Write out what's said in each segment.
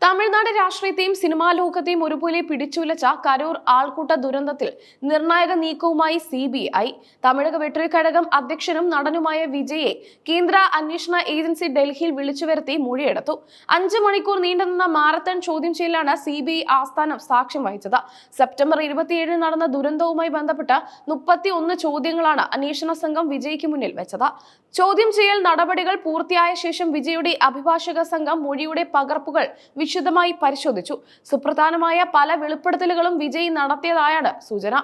Tamil Nadu രാഷ്ട്രീയത്തെയും cinema ലോകത്തെയും ഒരുപോലെ പിടിച്ചുലച്ച കരൂർ ആൾക്കൂട്ട ദുരന്തത്തിൽ നിർണായക നീക്കവുമായി CBI. തമിഴക വെട്ടറി കഴകം അധ്യക്ഷനും നടനുമായ വിജയെ കേന്ദ്ര അന്വേഷണ ഏജൻസി ഡൽഹിയിൽ വിളിച്ചുവരുത്തി മൊഴിയെടുത്തു. 5 മണിക്കൂർ നീണ്ടുനിന്ന മാരത്തൺ ചോദ്യം ചെയ്യലാണ് CBI ആസ്ഥാനം സാക്ഷ്യം വഹിച്ചത്. സെപ്റ്റംബർ 27 നടന്ന ദുരന്തവുമായി ബന്ധപ്പെട്ട് 31 ചോദ്യങ്ങളാണ് അന്വേഷണ സംഘം വിജയ്ക്ക് മുന്നിൽ വെച്ചത്. ചോദ്യം ചെയ്യൽ നടപടികൾ പൂർത്തിയായ ശേഷം വിജയുടെ അഭിഭാഷക സംഘം മൊഴിയുടെ പകർപ്പുകൾ വിശദമായി പരിശോധിച്ചു. സുപ്രധാനമായ പല വെളിപ്പെടുത്തലുകളും വിജയ് നടത്തിയതായാണ് സൂചന.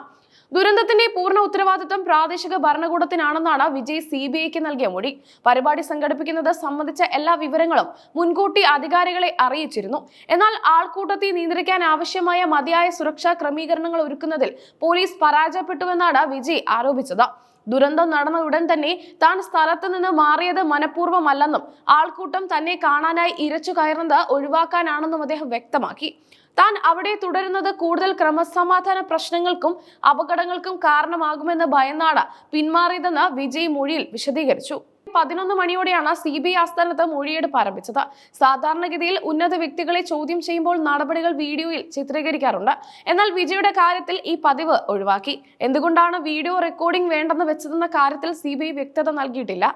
ദുരന്തത്തിന്റെ പൂർണ്ണ ഉത്തരവാദിത്വം പ്രാദേശിക ഭരണകൂടത്തിനാണെന്നാണ് വിജയ് CBIക്ക് നൽകിയ മൊഴി. പരിപാടി സംഘടിപ്പിക്കുന്നത് സംബന്ധിച്ച എല്ലാ വിവരങ്ങളും മുൻകൂട്ടി അധികാരികളെ അറിയിച്ചിരുന്നു. എന്നാൽ ആൾക്കൂട്ടത്തെ നിയന്ത്രിക്കാൻ ആവശ്യമായ മതിയായ സുരക്ഷാ ക്രമീകരണങ്ങൾ ഒരുക്കുന്നതിൽ പോലീസ് പരാജയപ്പെട്ടുവെന്നാണ് വിജയ് ആരോപിച്ചത്. ദുരന്തം നടന്ന ഉടൻ തന്നെ താൻ സ്ഥലത്ത് നിന്ന് മാറിയത് മനഃപൂർവ്വമല്ലെന്നും ആൾക്കൂട്ടം തന്നെ കാണാനായി ഇരച്ചു കയറുന്നത് ഒഴിവാക്കാനാണെന്നും അദ്ദേഹം വ്യക്തമാക്കി. താൻ അവിടെ തുടരുന്നത് കൂടുതൽ ക്രമസമാധാന പ്രശ്നങ്ങൾക്കും അപകടങ്ങൾക്കും കാരണമാകുമെന്ന് ഭയന്നാണ് പിന്മാറിയതെന്ന് വിജയ് മൊഴിയിൽ വിശദീകരിച്ചു. 11 മണിയോടെയാണ് CBI ആസ്ഥാനത്ത് മൊഴിയെടുപ്പ് ആരംഭിച്ചത്. സാധാരണഗതിയിൽ ഉന്നത വ്യക്തികളെ ചോദ്യം ചെയ്യുമ്പോൾ നടപടികൾ വീഡിയോയിൽ ചിത്രീകരിക്കാറുണ്ട്. എന്നാൽ വിജയുടെ കാര്യത്തിൽ ഈ പതിവ് ഒഴിവാക്കി. എന്തുകൊണ്ടാണ് വീഡിയോ റെക്കോർഡിംഗ് വേണ്ടെന്ന് വെച്ചതെന്ന കാര്യത്തിൽ CBI വ്യക്തത നൽകിയിട്ടില്ല.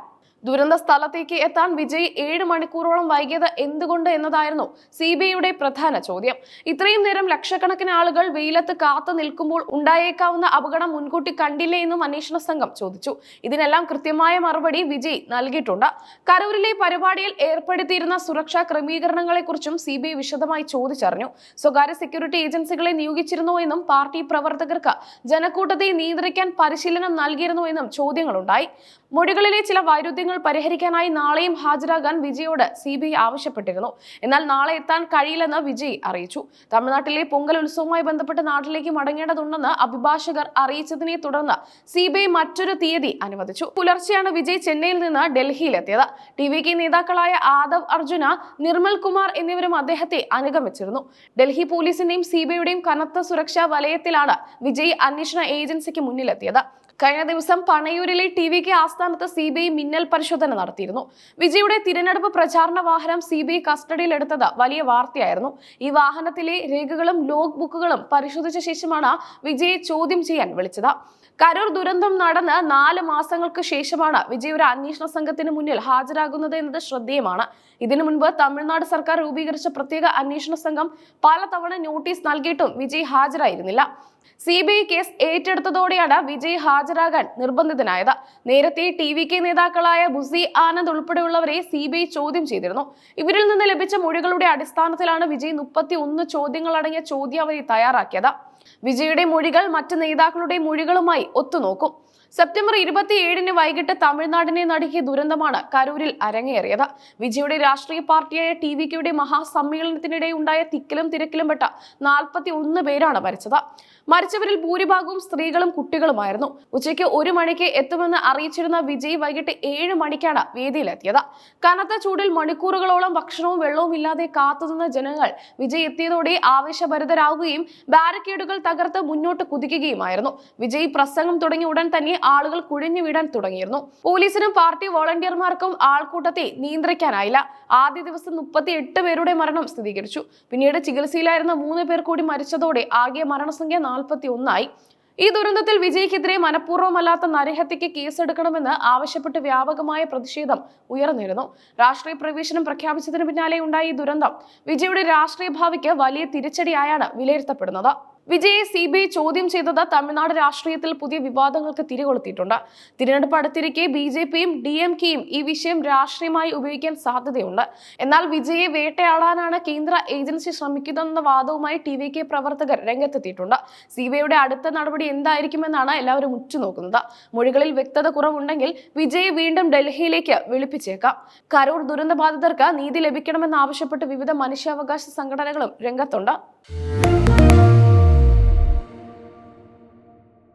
ദുരന്ത സ്ഥലത്തേക്ക് എത്താൻ വിജയ് 7 മണിക്കൂറോളം വൈകിയത് എന്തുകൊണ്ട് എന്നതായിരുന്നു CBIയുടെ പ്രധാന ചോദ്യം. ഇത്രയും നേരം ലക്ഷക്കണക്കിന് ആളുകൾ വെയിലത്ത് കാത്തു നിൽക്കുമ്പോൾ ഉണ്ടായേക്കാവുന്ന അപകടം മുൻകൂട്ടി കണ്ടില്ലേ എന്നും അന്വേഷണ സംഘം ചോദിച്ചു. ഇതിനെല്ലാം കൃത്യമായ മറുപടി വിജയ് നൽകിയിട്ടുണ്ട്. കരൂരിലെ പരിപാടിയിൽ ഏർപ്പെടുത്തിയിരുന്ന സുരക്ഷാ ക്രമീകരണങ്ങളെക്കുറിച്ചും CBI വിശദമായി ചോദിച്ചറിഞ്ഞു. സ്വകാര്യ സെക്യൂരിറ്റി ഏജൻസികളെ നിയോഗിച്ചിരുന്നോ എന്നും പാർട്ടി പ്രവർത്തകർക്ക് ജനക്കൂട്ടത്തെ നിയന്ത്രിക്കാൻ പരിശീലനം നൽകിയിരുന്നോ എന്നും ചോദ്യങ്ങളുണ്ടായി. മൊഴികളിലെ ചില വൈരുദ്ധ്യങ്ങൾ പരിഹരിക്കാനായി നാളെയും ഹാജരാകാൻ വിജയോട് CBI ആവശ്യപ്പെട്ടിരുന്നു. എന്നാൽ നാളെ എത്താൻ കഴിയില്ലെന്ന് വിജയ് അറിയിച്ചു. തമിഴ്നാട്ടിലെ പൊങ്കൽ ഉത്സവവുമായി ബന്ധപ്പെട്ട് നാട്ടിലേക്ക് മടങ്ങേണ്ടതുണ്ടെന്ന് അഭിഭാഷകർ അറിയിച്ചതിനെ തുടർന്ന് CBI മറ്റൊരു തീയതി അനുവദിച്ചു. പുലർച്ചെയാണ് വിജയ് ചെന്നൈയിൽ നിന്ന് ഡൽഹിയിലെത്തിയത്. TVK നേതാക്കളായ ആദവ് അർജുന, നിർമ്മൽ കുമാർ എന്നിവരും അദ്ദേഹത്തെ അനുഗമിച്ചിരുന്നു. ഡൽഹി പോലീസിന്റെയും CBIയുടെയും കനത്ത സുരക്ഷാ വലയത്തിലാണ് വിജയ് അന്വേഷണ ഏജൻസിക്ക് മുന്നിലെത്തിയത്. കഴിഞ്ഞ ദിവസം പണയൂരിലെ TVK ആസ്ഥാനത്ത് CBI മിന്നൽ പരിശോധന നടത്തിയിരുന്നു. വിജയുടെ തിരഞ്ഞെടുപ്പ് പ്രചാരണ വാഹനം CBI കസ്റ്റഡിയിലെടുത്തത് വലിയ വാർത്തയായിരുന്നു. ഈ വാഹനത്തിലെ രേഖകളും ലോഗ് ബുക്കുകളും പരിശോധിച്ച ശേഷമാണ് വിജയെ ചോദ്യം ചെയ്യാൻ വിളിച്ചത്. കരൂർ ദുരന്തം നടന്ന് 4 മാസങ്ങൾക്ക് ശേഷമാണ് വിജയ് ഒരു അന്വേഷണ സംഘത്തിന് മുന്നിൽ ഹാജരാകുന്നത് എന്നത് ശ്രദ്ധേയമാണ്. ഇതിനു മുൻപ് തമിഴ്നാട് സർക്കാർ രൂപീകരിച്ച പ്രത്യേക അന്വേഷണ സംഘം പലതവണ നോട്ടീസ് നൽകിയിട്ടും വിജയ് ഹാജരായിരുന്നില്ല. CBI കേസ് ഏറ്റെടുത്തതോടെയാണ് വിജയ് ഹാജരാകാൻ നിർബന്ധിതനായത്. നേരത്തെ TVK നേതാക്കളായ ബുസി ആനന്ദ് ഉൾപ്പെടെയുള്ളവരെ CBI ചോദ്യം ചെയ്തിരുന്നു. ഇവരിൽ നിന്ന് ലഭിച്ച മൊഴികളുടെ അടിസ്ഥാനത്തിലാണ് വിജയ് 31 ചോദ്യങ്ങളടങ്ങിയ ചോദ്യാവലി തയ്യാറാക്കിയത്. വിജയുടെ മൊഴികൾ മറ്റ് നേതാക്കളുടെ മൊഴികളുമായി ഒത്തുനോക്കും. സെപ്റ്റംബർ 27 വൈകിട്ട് തമിഴ്നാടിനെ നടുക്കിയ ദുരന്തമാണ് കരൂരിൽ അരങ്ങേറിയത്. വിജയുടെ രാഷ്ട്രീയ പാർട്ടിയായ TVKയുടെ മഹാസമ്മേളനത്തിനിടെ ഉണ്ടായ തിക്കിലും തിരക്കിലും പെട്ട 41 പേരാണ് മരിച്ചത്. മരിച്ചവരിൽ ഭൂരിഭാഗവും സ്ത്രീകളും കുട്ടികളുമായിരുന്നു. ഉച്ചയ്ക്ക് 1 മണിക്ക് എത്തുമെന്ന് അറിയിച്ചിരുന്ന വിജയ് വൈകിട്ട് 7 മണിക്കാണ് വേദിയിലെത്തിയത്. കനത്ത ചൂടിൽ മണിക്കൂറുകളോളം ഭക്ഷണവും വെള്ളവും ഇല്ലാതെ കാത്തുനിന്ന ജനങ്ങൾ വിജയ് എത്തിയതോടെ ആവേശഭരിതരാകുകയും ബാരിക്കേഡുകൾ തകർത്ത് മുന്നോട്ട് കുതിക്കുകയുമായിരുന്നു. വിജയ് പ്രസംഗം തുടങ്ങിയ ഉടൻ തന്നെ ആളുകൾ കുഴഞ്ഞു വീഴാൻ തുടങ്ങിയിരുന്നു. പോലീസിനും പാർട്ടി വോളണ്ടിയർമാർക്കും ആൾക്കൂട്ടത്തെ നിയന്ത്രിക്കാനായില്ല. ആദ്യ ദിവസം 38 പേരുടെ മരണം സ്ഥിരീകരിച്ചു. പിന്നീട് ചികിത്സയിലായിരുന്ന 3 പേർ കൂടി മരിച്ചതോടെ ആകെ മരണസംഖ്യ 41 ആയി. ഈ ദുരന്തത്തിൽ വിജയ്ക്കെതിരെ മനഃപൂർവ്വമല്ലാത്ത നരഹത്യക്ക് കേസെടുക്കണമെന്ന് ആവശ്യപ്പെട്ട് വ്യാപകമായ പ്രതിഷേധം ഉയർന്നിരുന്നു. രാഷ്ട്രീയ പ്രവേശനം പ്രഖ്യാപിച്ചതിന് പിന്നാലെ ഉണ്ടായ ഈ ദുരന്തം വിജയുടെ രാഷ്ട്രീയ ഭാവിക്ക് വലിയ തിരിച്ചടിയായാണ് വിലയിരുത്തപ്പെടുന്നത്. വിജയെ CBI ചോദ്യം ചെയ്തത് തമിഴ്നാട് രാഷ്ട്രീയത്തിൽ പുതിയ വിവാദങ്ങൾക്ക് തിരികൊളുത്തിയിട്ടുണ്ട്. തിരഞ്ഞെടുപ്പ് അടുത്തിരിക്കെ BJPയും DMKയും ഈ വിഷയം രാഷ്ട്രീയമായി ഉപയോഗിക്കാൻ സാധ്യതയുണ്ട്. എന്നാൽ വിജയെ വേട്ടയാടാനാണ് കേന്ദ്ര ഏജൻസി ശ്രമിക്കുന്നതെന്ന വാദവുമായി TVK പ്രവർത്തകർ രംഗത്തെത്തിയിട്ടുണ്ട്. CBIയുടെ അടുത്ത നടപടി എന്തായിരിക്കുമെന്നാണ് എല്ലാവരും ഉറ്റുനോക്കുന്നത്. മൊഴികളിൽ വ്യക്തത കുറവുണ്ടെങ്കിൽ വിജയെ വീണ്ടും ഡൽഹിയിലേക്ക് വിളിപ്പിച്ചേക്കാം. കരൂർ ദുരന്തബാധിതർക്ക് നീതി ലഭിക്കണമെന്നാവശ്യപ്പെട്ട് വിവിധ മനുഷ്യാവകാശ സംഘടനകളും രംഗത്തുണ്ട്.